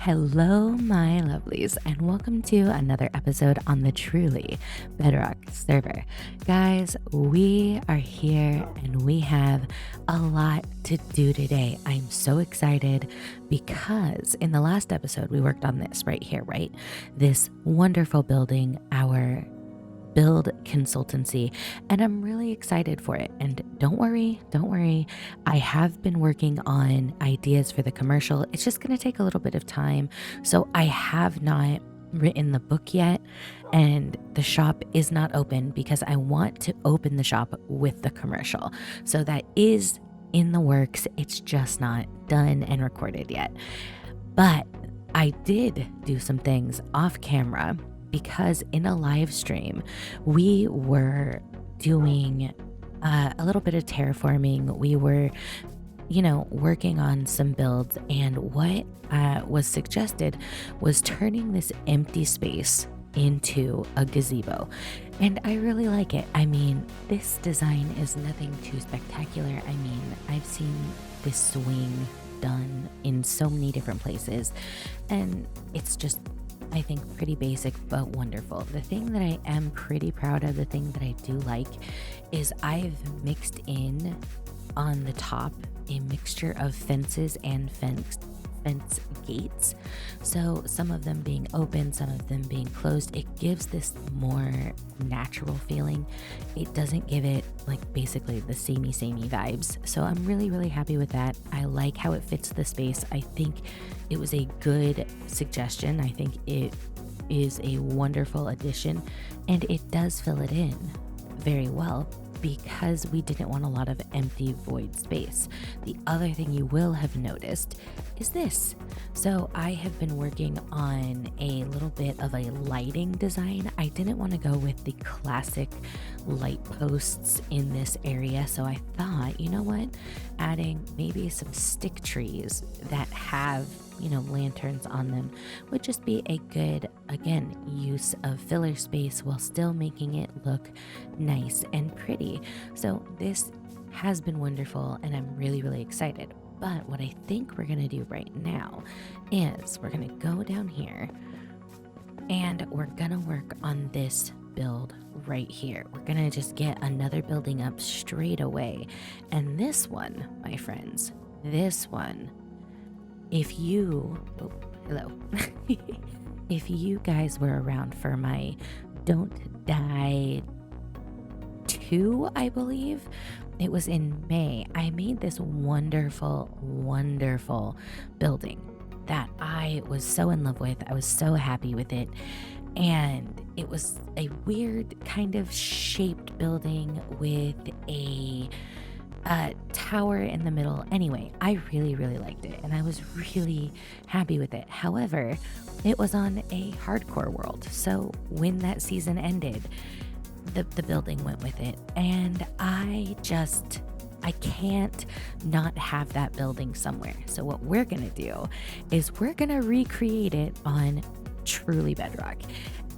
Hello, my lovelies, and welcome to another episode on the truly Bedrock server. Guys, we are here and we have a lot to do today. I'm so excited because in the last episode, we worked on this right here, right? This wonderful building, our build consultancy, and I'm really excited for it. And don't worry, I have been working on ideas for the commercial. It's just going to take a little bit of time. So I have not written the book yet, and the shop is not open because I want to open the shop with the commercial. So that is in the works. It's just not done and recorded yet. But I did do some things off camera because in a live stream, we were doing a little bit of terraforming. We were, working on some builds. And what was suggested was turning this empty space into a gazebo. And I really like it. I mean, this design is nothing too spectacular. I mean, I've seen this swing done in so many different places, and it's just, I think, pretty basic but wonderful. The thing that I am pretty proud of, the thing that I do like, is I've mixed in on the top a mixture of fences and fence gates. So some of them being open, some of them being closed. It gives this more natural feeling. It doesn't give it like basically the samey vibes. So I'm really happy with that. I like how it fits the space. I think it was a good suggestion. I think it is a wonderful addition, and it does fill it in very well because we didn't want a lot of empty void space. The other thing you will have noticed is this. So I have been working on a little bit of a lighting design. I didn't want to go with the classic light posts in this area. So I thought, you know what, adding maybe some stick trees that have lanterns on them would just be a good, again, use of filler space while still making it look nice and pretty. So this has been wonderful, and I'm really excited. But what I think we're gonna do right now is we're gonna go down here and we're gonna work on this build right here. We're gonna just get another building up straight away. And this one, my friends, if you guys were around for my Don't Die 2, I believe, it was in May, I made this wonderful building that I was so in love with. I was so happy with it. And it was a weird kind of shaped building with a tower in the middle. Anyway, I really liked it, and I was really happy with it. However, it was on a hardcore world, so when that season ended, the building went with it, and I can't not have that building somewhere. So what we're gonna do is we're gonna recreate it on truly Bedrock.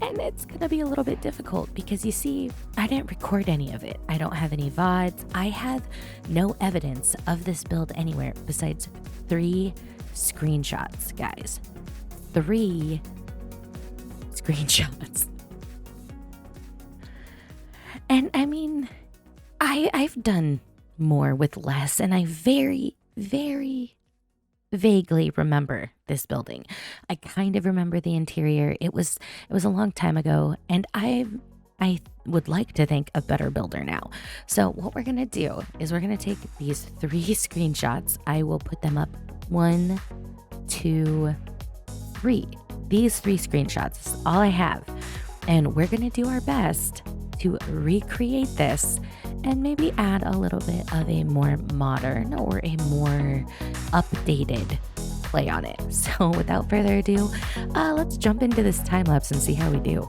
And it's gonna be a little bit difficult because you see, I didn't record any of it. I don't have any VODs. I have no evidence of this build anywhere besides 3 screenshots, guys. 3 screenshots. And I mean, I've done more with less, and I very vaguely remember this building. I kind of remember the interior. It was a long time ago, and I would like to think a better builder now. So what we're gonna do is we're gonna take these 3 screenshots. I will put them up 1, 2, 3. These 3 screenshots is all I have, and we're gonna do our best to recreate this and maybe add a little bit of a more modern or a more updated play on it. So without further ado, let's jump into this time lapse and see how we do.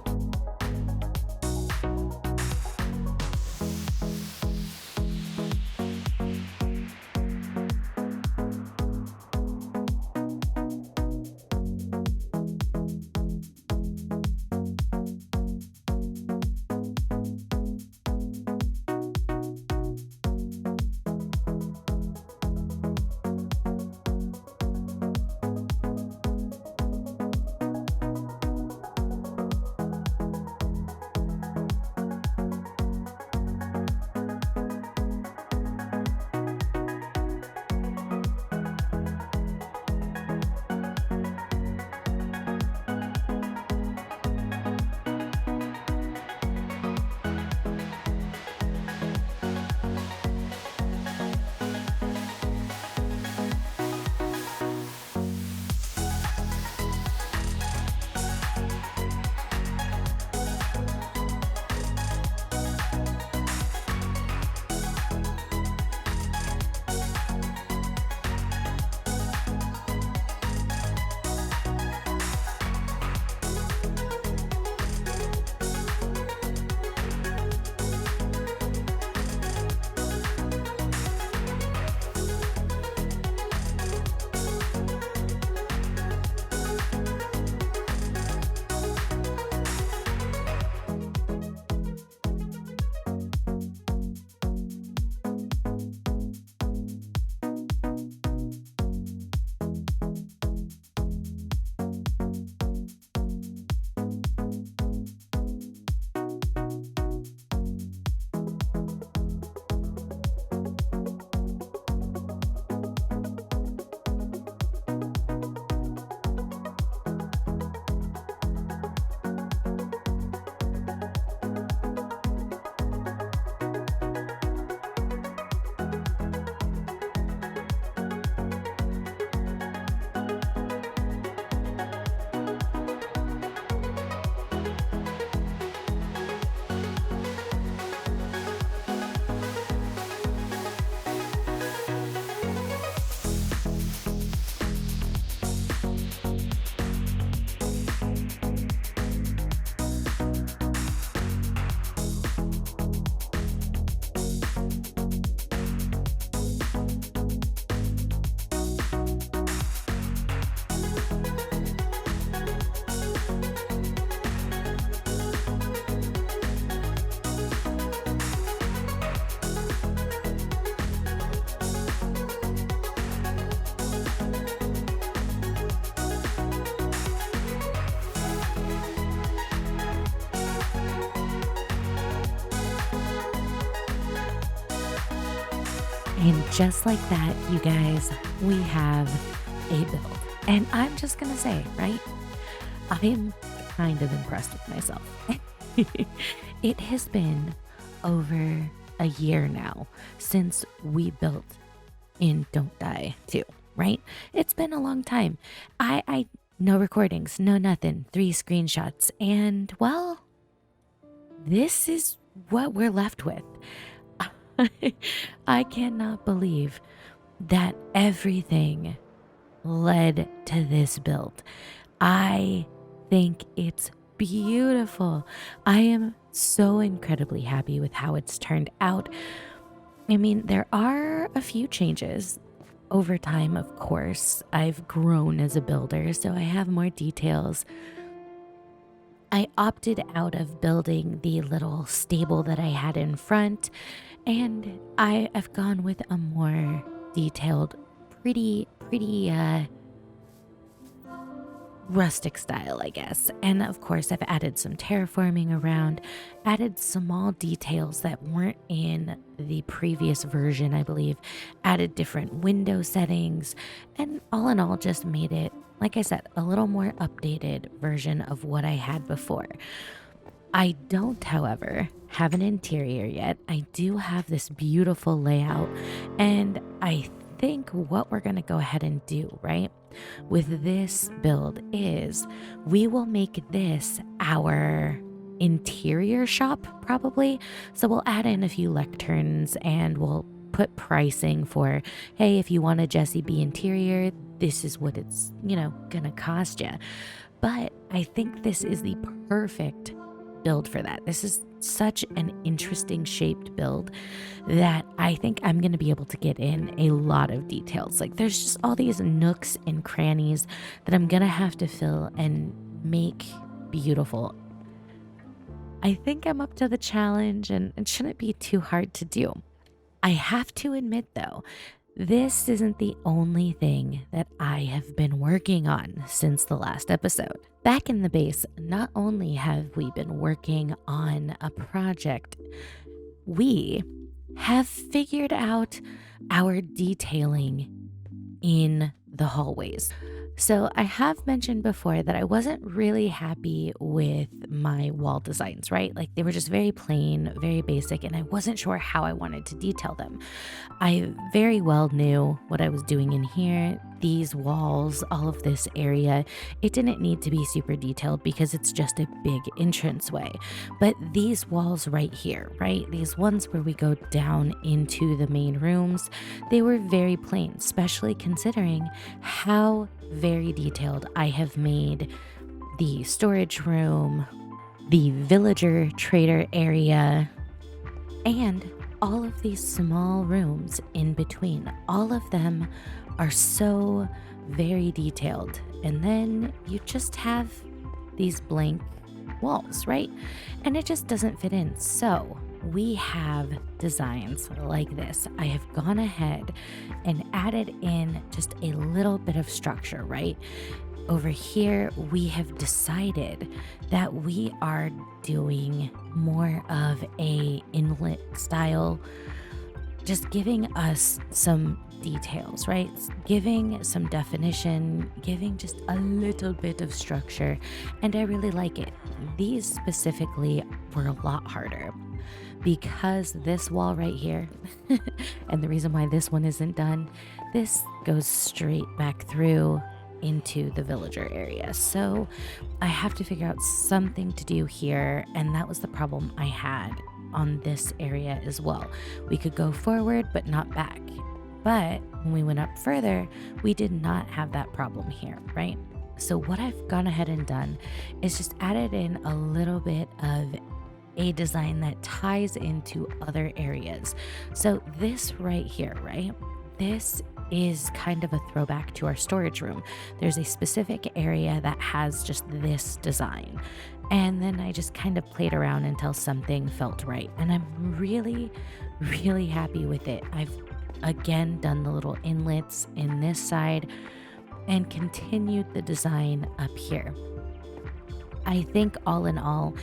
And just like that, you guys, we have a build. And I'm just going to say, right? I'm kind of impressed with myself. It has been over a year now since we built in Don't Die 2, right? It's been a long time. I no recordings, no nothing, 3 screenshots. And well, this is what we're left with. I cannot believe that everything led to this build. I think it's beautiful. I am so incredibly happy with how it's turned out. I mean, there are a few changes over time, of course. I've grown as a builder, so I have more details. I opted out of building the little stable that I had in front, and I've gone with a more detailed, pretty rustic style, I guess. And of course, I've added some terraforming around, added small details that weren't in the previous version, I believe, added different window settings, and all in all, just made it, like I said, a little more updated version of what I had before. I don't, however, have an interior yet. I do have this beautiful layout, and I think what we're going to go ahead and do, right, with this build is we will make this our interior shop, probably. So we'll add in a few lecterns and we'll put pricing for, hey, if you want a Jessiieb interior, this is what it's, gonna cost you. But I think this is the perfect build for that. This is such an interesting shaped build that I think I'm going to be able to get in a lot of details. Like, there's just all these nooks and crannies that I'm going to have to fill and make beautiful. I think I'm up to the challenge, and it shouldn't be too hard to do. I have to admit, though, this isn't the only thing that I have been working on since the last episode. Back in the base, not only have we been working on a project, we have figured out our detailing in the hallways. So I have mentioned before that I wasn't really happy with my wall designs, right? Like, they were just very plain, very basic, and I wasn't sure how I wanted to detail them. I very well knew what I was doing in here. These walls, all of this area, it didn't need to be super detailed because it's just a big entranceway. But these walls right here, right? These ones where we go down into the main rooms, they were very plain, especially considering how very detailed I have made the storage room, the villager trader area, and all of these small rooms in between. All of them are so very detailed. And then you just have these blank walls, right? And it just doesn't fit in. So we have designs like this. I have gone ahead and added in just a little bit of structure, right? Over here, we have decided that we are doing more of a inlet style, just giving us some details, right? Giving some definition, giving just a little bit of structure, and I really like it. These specifically were a lot harder because this wall right here, and the reason why this one isn't done, this goes straight back through into the villager area. So I have to figure out something to do here, and that was the problem I had on this area as well. We could go forward but not back. But when we went up further, we did not have that problem here, right? So what I've gone ahead and done is just added in a little bit of a design that ties into other areas. So this right here, right? This is kind of a throwback to our storage room. There's a specific area that has just this design. And then I just kind of played around until something felt right. And I'm really, really happy with it. I've again done the little inlets in this side and continued the design up here. I think all in all,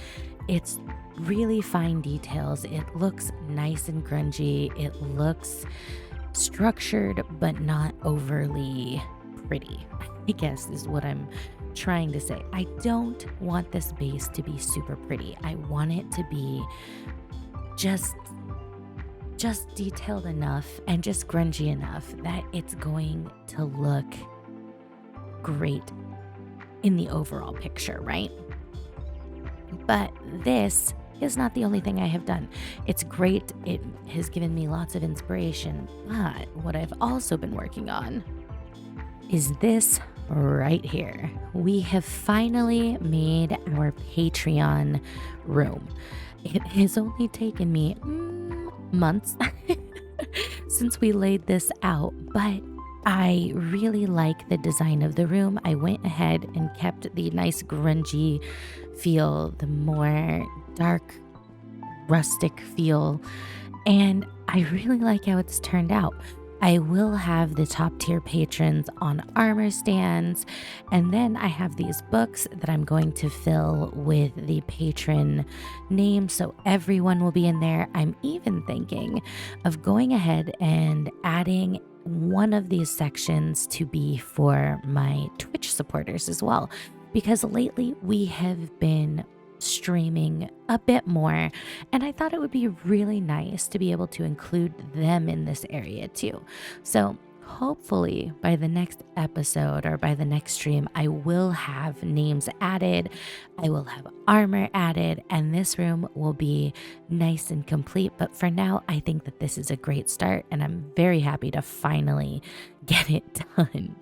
it's really fine details. It looks nice and grungy. It looks structured but not overly pretty, I guess is what I'm trying to say. I don't want this base to be super pretty. I want it to be just just detailed enough and just grungy enough that it's going to look great in the overall picture, right? But this is not the only thing I have done. It's great. It has given me lots of inspiration. But what I've also been working on is this right here. We have finally made our Patreon room. It has only taken me months since we laid this out, but I really like the design of the room. I went ahead and kept the nice grungy feel, the more dark rustic feel, and I really like how it's turned out. I will have the top tier patrons on armor stands, and then I have these books that I'm going to fill with the patron names so everyone will be in there. I'm even thinking of going ahead and adding one of these sections to be for my Twitch supporters as well, because lately we have been streaming a bit more, and I thought it would be really nice to be able to include them in this area too. So hopefully by the next episode or by the next stream, I will have names added, I will have armor added, and this room will be nice and complete. But for now, I think that this is a great start, and I'm very happy to finally get it done.